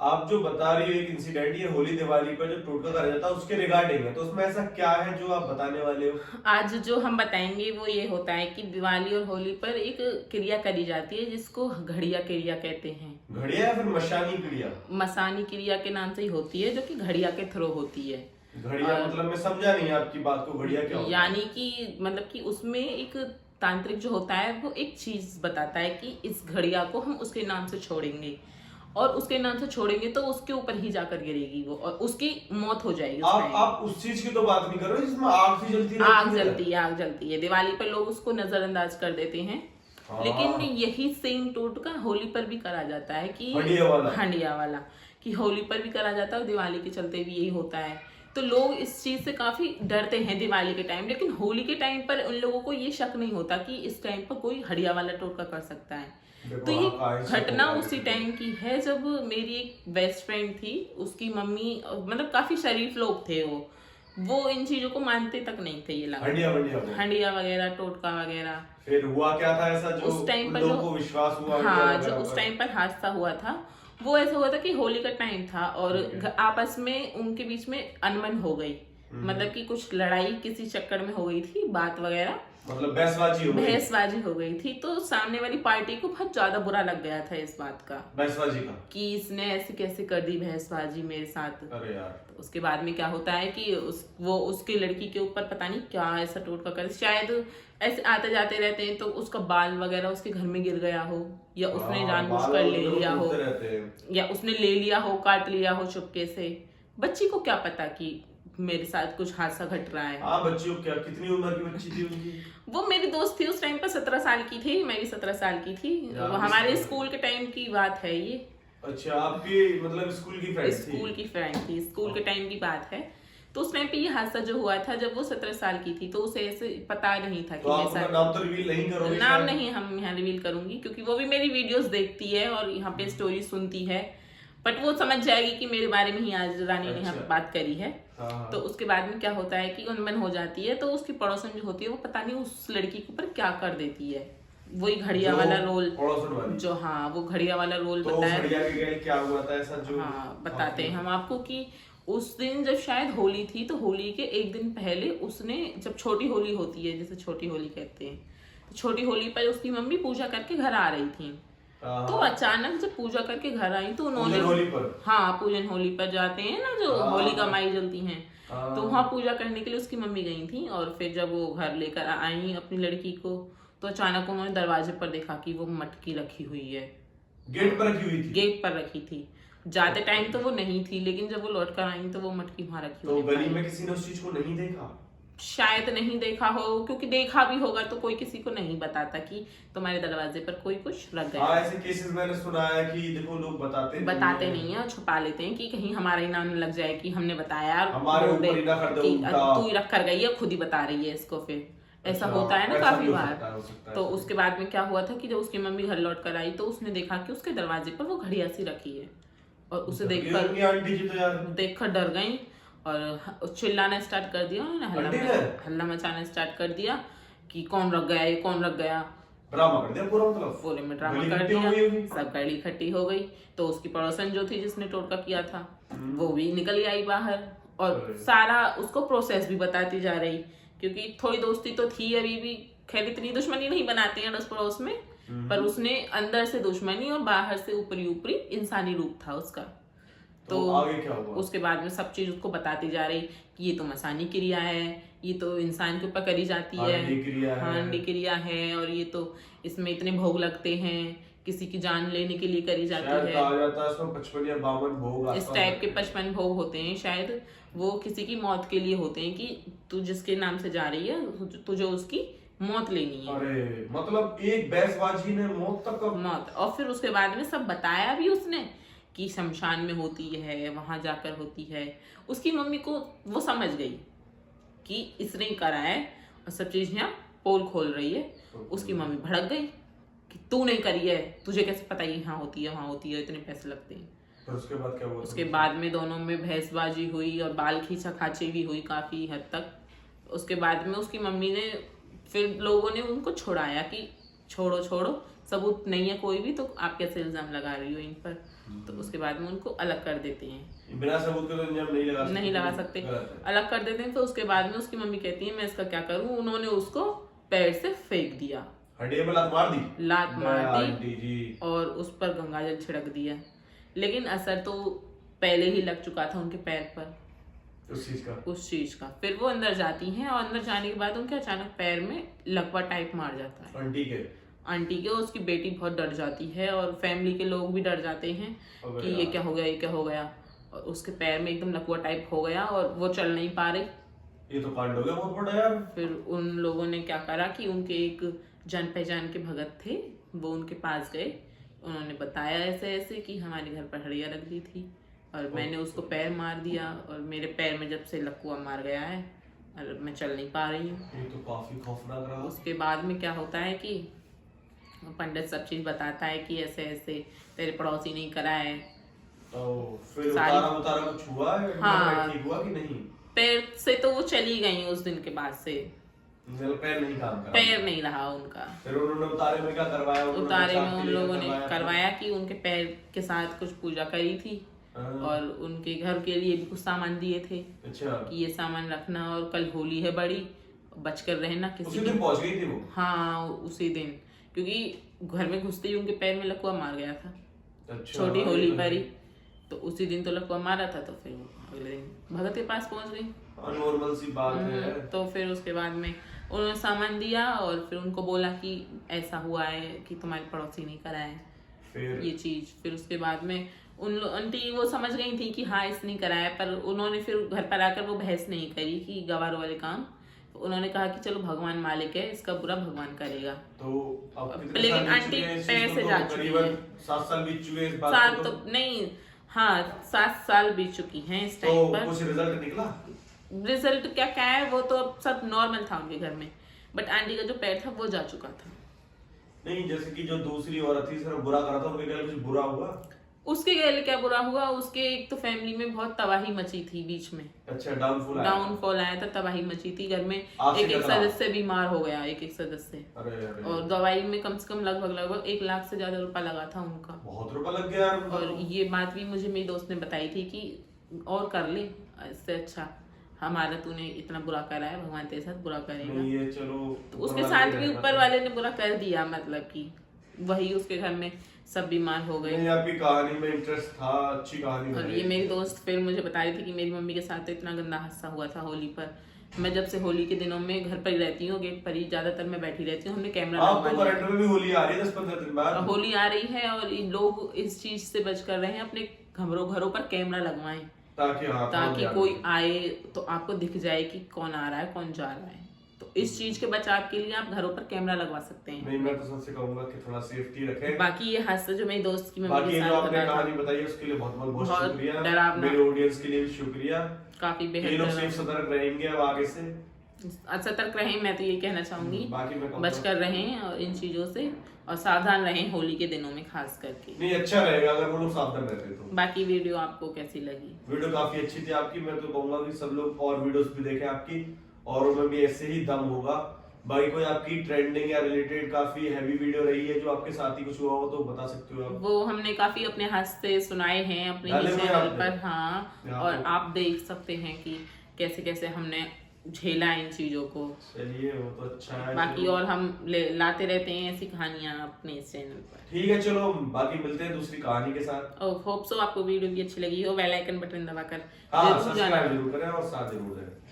आप जो बता रही हो एक इंसिडेंट, ये होली दिवाली पर जो टोटका करा जाता है उसके रिगार्डिंग है, तो उसमें ऐसा क्या है जो आप बताने वाले हो? आज जो हम बताएंगे वो ये होता है कि दिवाली और होली पर एक क्रिया करी जाती है जिसको घड़िया क्रिया कहते हैं। घड़िया या फिर मशानी क्रिया? मसानी क्रिया के नाम से ही होती है, जो कि घड़िया के थ्रू होती है। घड़िया और मतलब मैं समझा नहीं आपकी बात को, घड़िया क्या होता है? यानी कि मतलब कि उसमें एक तांत्रिक जो होता है वो एक चीज बताता है कि इस घड़िया को हम उसके नाम से छोड़ेंगे, और उसके नाम से छोड़ेंगे तो उसके ऊपर ही जाकर गिरेगी वो, और उसकी मौत हो जाएगी उस टाइम। आप उस चीज की तो बात नहीं कर रहे हो जिसमें आग सी जलती रहती आग है? जलती है, आग जलती है। दिवाली पर लोग उसको नजरअंदाज कर देते हैं, लेकिन हाँ। यही सेम टोटका होली पर भी करा जाता है कि हंडिया वाला? हंडिया वाला, कि होली पर भी करा जाता है और दिवाली के चलते भी यही होता है। तो लोग इस चीज से काफी डरते हैं दिवाली के टाइम, लेकिन होली के टाइम पर उन लोगों को ये शक नहीं होता कि इस टाइम पर कोई हंडिया वाला टोटका कर सकता है। देखो तो ये हाँ, ऐसा घटना होता है उसी कि- टाइम की है जब मेरी एक बेस्ट फ्रेंड थी, उसकी मम्मी, मतलब काफी शरीफ लोग थे वो इन चीजों को मानते तक नहीं थे। ये लगा हंडिया वंडिया को। हंडिया वगैरह, टोटका वगैरह। फिर हुआ क्या था ऐसा जो उस टाइम उन पर लोगों जो को विश्वास हुआ हंडिया हाँ, जो वगैरह उस पर? टाइम पर हादसा हुआ था वो ऐसा हुआ था कि होली का टाइम था और ठीक है। आपस में उनके बीच में अनबन हो गई। मतलब कि कुछ लड़ाई किसी चक्कर में हो गई थी, बात वगैरह, मतलब बहसबाजी हो गई? बहसबाजी हो गई थी। तो सामने वाली पार्टी को बहुत ज्यादा बुरा लग गया था इस बात का बहसबाजी का? कि इसने ऐसे कैसे कर दी बहसबाजी मेरे साथ। अरे यार। तो उसके बाद में क्या होता है कि वो उसके लड़की के ऊपर पता नहीं क्या ऐसा टोटका कर, शायद ऐसे आते जाते रहते हैं तो उसका बाल वगैरह उसके घर में गिर गया हो, या उसने हाँ, जानबूझकर बाल ले उधर लिया हो, उड़ते रहते हैं। या उसने ले लिया हो, काट लिया हो चुपके से। बच्ची को क्या पता कि मेरे साथ कुछ हादसा घट रहा है। हाँ, बच्चियों क्या, कितनी उम्र की बच्ची थी उनकी? वो मेरी दोस्त थी उस टाइम पर, 17 साल की थी, मैं भी 17 साल की थी। यार, वो हमारे इस- स्कूल के टाइम की बात है ये। अच्छा, आपकी मतलब स्कूल की फ्रेंड थी? स्कूल की फ्रेंड थी, स्कूल के टाइम की बात है। तो उस टाइम पे ये हादसा जो हुआ था जब वो 17 साल की थी, तो उसे ऐसे पता नहीं था तो कि आप मेरे उनका साथ। नाम तो रिवील नहीं करोगे नाम शायद? नहीं हम यहाँ रिवील करूंगी, क्योंकि वो भी मेरी वीडियोस देखती है और यहाँ पे स्टोरी सुनती है, बट वो समझ जाएगी कि मेरे बारे में ही आज रानी ने यहाँ पे अच्छा। बात करी है। हाँ, हाँ। तो उसके बाद में क्या होता है कि उनबन हो जाती है, तो उसकी पड़ोसन जो होती है वो पता नहीं उस लड़की के ऊपर क्या कर देती है। वही घड़िया जो वाला रोल, पड़ोसन वाली? जो हाँ वो घड़िया वाला रोल तो उस बताया। हड़िया के गए क्या हुआ था ऐसा जो? हाँ बताते हैं हम आपको कि उस दिन जब शायद होली थी, तो होली के एक दिन पहले उसने, जब छोटी होली होती है जिसे छोटी होली कहते हैं, तो छोटी होली पर उसकी मम्मी पूजा करके घर आ रही थी। हाँ, तो अचानक जब पूजा करके घर आई तो उन्होंने, पूजन होली पर? हाँ पूजन होली पर जाते हैं ना, जो हाँ। होली का माई जलती हैं, हाँ। तो वहां पूजा करने के लिए उसकी मम्मी गई थी। और फिर जब वो घर लेकर आई अपनी लड़की को, तो अचानक उन्होंने दरवाजे पर देखा कि वो मटकी रखी हुई है। गेट पर रखी हुई थी? गेट पर रखी थी। जाते टाइम तो वो नहीं थी, लेकिन जब वो लौट कर आई तो वो मटकी वहां रखी तो हुई गली पाई। में किसी ने उस चीज को नहीं देखा? शायद नहीं देखा हो, क्योंकि देखा भी होगा तो कोई किसी को नहीं बताता कि तुम्हारे दरवाजे पर कोई कुछ रख गया। हाँ, ऐसे केसेस मैंने सुना है कि देखो लोग बताते नहीं है और छुपा लेते हैं कि कहीं हमारा ही नाम लग जाए कि हमने बताया, हमारे बोल दे ऊपर ही ना कर दे कि उल्टा। तू ही रख कर गई है, खुद ही बता रही है इसको। फिर ऐसा अच्छा, होता है ना ऐसा काफी भी हो बार। सकता है, हो सकता है तो ऐसा। उसके बाद में क्या हुआ था कि जब उसकी मम्मी घर लौट कर आई तो उसने देखा कि उसके दरवाजे पर वो घड़िया सी रखी है, और उसे ये उनकी आंटी जी तो यार देखकर डर गई और चिल्लाना स्टार्ट कर दिया उन्होंने, आंटी ने? हल्ला मचाना स्टार्ट कर दिया कि कौन रख गया, ये कौन रख गया। ड्रामा कर दिया पूरा, मतलब पूरे में ड्रामा गली कर इकट्ठी हो दिया, गई होगी। सब गली इकट्ठी हो गई। तो उसकी पड़ोसन जो थी जिसने टोटका किया था वो भी निकल आई बाहर, और अरे। सारा उसको प्रोसेस भी बताती जा रही, क्योंकि थोड़ी दोस्ती तो थी अभी भी। खैर इतनी दुश्मनी नहीं बनाते हैं अड़ोस पड़ोस में, पर उसने अंदर से दुश्मनी और बाहर से ऊपरी ऊपरी इंसानी रूप था उसका। तो आगे क्या हुआ? उसके बाद में सब चीज उसको बताती जा रही कि ये तो मसानी क्रिया है, ये तो इंसान के ऊपर करी जाती है, हांडी क्रिया है। हांडी क्रिया है, और ये तो इसमें इतने भोग लगते हैं, किसी की जान लेने के लिए करी जाती शायद है। कहा जाता है इसमें 55 या 52 भोग इस आसपास टाइप के होते हैं। 55 भोग होते हैं शायद, वो किसी की मौत के लिए होते हैं कि तू जिसके नाम से जा रही है तुझे उसकी मौत लेनी है। अरे मतलब एक बहसबाजी ने मौत तक का? मौत। और फिर उसके बाद में सब बताया भी उसने कि शमशान में होती है, वहां जाकर होती है। उसकी मम्मी को वो समझ गई कि इसने ही करा है, और सब चीज यहाँ पोल खोल रही है। उसकी मम्मी भड़क गई कि तू नहीं करी है, तुझे कैसे पता ये यहाँ होती है वहां होती है, इतने पैसे लगते हैं। फिर उसके बाद क्या हुआ? उसके बाद में दोनों में बहसबाजी हुई और बाल खींचा खाची भी हुई काफी हद तक। उसके बाद में उसकी मम्मी ने, फिर लोगों ने उनको छुड़ाया कि छोड़ो छोड़ो, सबूत नहीं है कोई भी, तो आप कैसे इल्जाम लगा रही हो इन पर। तो उसके बाद में उनको अलग कर देते हैं, बिना सबूत के तो इल्जाम नहीं लगा सकते, अलग कर देते हैं। तो उसके बाद में उसकी मम्मी कहती है मैं इसका क्या करूं, उन्होंने उसको पैर से फेंक दिया, हड्डियों पे लात मार दी और उस पर गंगाजल छिड़क दिया। लेकिन असर तो पहले ही लग चुका था उनके पैर पर उस चीज का। फिर वो अंदर जाती हैं और अंदर जाने के बाद उनके अचानक पैर में लकवा टाइप मार जाता है आंटी के। उसकी बेटी बहुत डर जाती है और फैमिली के लोग भी डर जाते हैं कि ये क्या हो गया, ये क्या हो गया। और उसके पैर में एकदम लकवा टाइप हो गया और वो चल नहीं पा रही। ये तो कांड हो गया बहुत बड़ा यार। फिर उन लोगों ने क्या करा कि उनके एक जान पहचान के भगत थे, वो उनके पास गए, उन्होंने बताया ऐसे ऐसे कि हमारे घर पर हड़िया लग गई थी और मैंने उसको पैर मार दिया और मेरे पैर में जब से लकवा मार गया है और मैं चल नहीं पा रही हूँ। ये तो काफी खौफनाक रहा। उसके बाद में क्या होता है कि पंडित सब चीज बताता है कि ऐसे ऐसे तेरे पड़ोसी नहीं करा है। तो फिर उतारा कुछ हुआ है? हाँ, ठीक हुआ कि नहीं? पैर से तो वो चली गई उस दिन के बाद से, पैर नहीं काम करा, पैर नहीं रहा उनका। फिर उन्होंने उतारे में क्या करवाया? उतारे में उन लोगों ने करवाया कि उनके पैर के साथ कुछ पूजा करी थी और उनके घर के लिए भी कुछ सामान दिए थे। अच्छा। कि ये सामान रखना और कल होली है बड़ी, बचकर रहना किसी उसी दिन पहुंच गई थी वो? हाँ उसी दिन, क्योंकि घर में घुसते ही उनके पैर में लकवा मार गया था। अच्छा, छोटी होली पर ही, तो उसी दिन तो लकवा मारा था। तो फिर अगले दिन भगत के पास पहुंच गई। नॉर्मल सी बात है। तो फिर उसके बाद में उन्होंने सामान दिया और फिर उनको बोला कि ऐसा हुआ है कि तुम्हारे पड़ोसी नहीं करा है फिर ये चीज। फिर उसके बाद में आंटी वो समझ गई थी कि हाँ इसने कराया, पर उन्होंने फिर घर पर आकर वो बहस नहीं करी कि गवार वाले काम। तो उन्होंने कहा कि चलो भगवान मालिक है, इसका बुरा भगवान करेगा। तो अब लेकिन आंटी पैर से जा चुकी है। 7 साल बीत चुके इस बात को। 7 तो नहीं, हाँ 7 साल बीत चुकी हैं इस टाइम पर। कुछ रिजल्ट निकला? रिजल्ट क्या है, वो तो सब नॉर्मल था उनके घर में, बट आंटी का जो पैर था वो जा चुका था। नहीं, जैसे कि जो दूसरी औरत थी सिर्फ बुरा करा था, उनके घर कुछ बुरा हुआ? उसके घर क्या बुरा हुआ, उसके एक तो फैमिली में बहुत तबाही मची थी बीच में। अच्छा, डाउनफॉल आया था, तबाही मची थी घर में। एक सदस्य बीमार हो गया, एक सदस्य। और दवाई में कम से कम लगभग 1 लाख से ज्यादा रुपया लगा था उनका। बहुत रुपया लग गया। और ये बात भी मुझे मेरी दोस्त ने बताई थी कि और कर ले, इससे अच्छा हमारा तूने इतना बुरा करा है, भगवान तेरे साथ बुरा करेगा। ये चलो, तो उसके साथ भी ऊपर वाले ने बुरा कर दिया, मतलब कि वही उसके घर में सब बीमार हो गए। नहीं, आपकी कहानी में इंटरेस्ट था, अच्छी कहानी। और ये मेरी दोस्त फिर मुझे बता रही थी कि मेरी मम्मी के साथ तो इतना गंदा हादसा हुआ था होली पर। मैं जब से होली के दिनों में घर पर ही रहती हूँ, गेट पर ही ज्यादातर मैं बैठी रहती हूँ। हमने कैमरा लगवा लिया। में भी होली आ रही है 10-15 दिन बाद। होली आ रही है और लोग इस चीज से बच कर रहे हैं, अपने घरों पर कैमरा लगवाएं ताकि कोई आए तो आपको दिख जाए कि कौन आ रहा है कौन जा रहा है। तो इस चीज के बचाव के लिए आप घरों पर कैमरा लगवा सकते हैं। नहीं, मैं तो सबसे कहूंगा कि थोड़ा सेफ्टी रखें। बाकी ये हादसा जो मेरी दोस्त की मम्मी के साथ आपने कहानी बताई उसके लिए बहुत बहुत शुक्रिया। मेरे ऑडियंस के लिए भी शुक्रिया। काफी बेहतर, लोग सेफ सतर्क रहेंगे अब आगे से। सतर्क रहें, मैं तो ये कहना चाहूंगी, बचकर रहें और इन चीजों से, और सावधान रहें होली के दिनों में खास करके। नहीं, अच्छा रहेगा अगर वो लोग सावधान रहते तो। बाकी वीडियो आपको कैसी लगी? वीडियो काफी अच्छी थी आपकी। मैं तो कहूंगा कि सब लोग और वीडियोस भी देखें आपकी, और उनमें भी ऐसे ही दम होगा। बाकी कोई आपकी ट्रेंडिंग या रिलेटेड काफी हैवी वीडियो रही है जो आपके साथ ही कुछ हुआ हो तो बता सकते हो आप। वो हमने काफी अपने हाथ से सुनाए हैं अपने चैनल पर। हाँ, और आप देख सकते हैं कि कैसे कैसे हमने झेला इन चीजों को। चलिए, वो तो अच्छा है। बाकी और हम लाते रहते हैं ऐसी कहानियां अपने इस चैनल पर। ठीक है, चलो बाकी मिलते हैं दूसरी कहानी के साथ। होप सो आपको वीडियो भी अच्छी लगी हो। बेल आइकन बटन दबाकर सब्सक्राइब जरूर करें और साथ जरूर दें।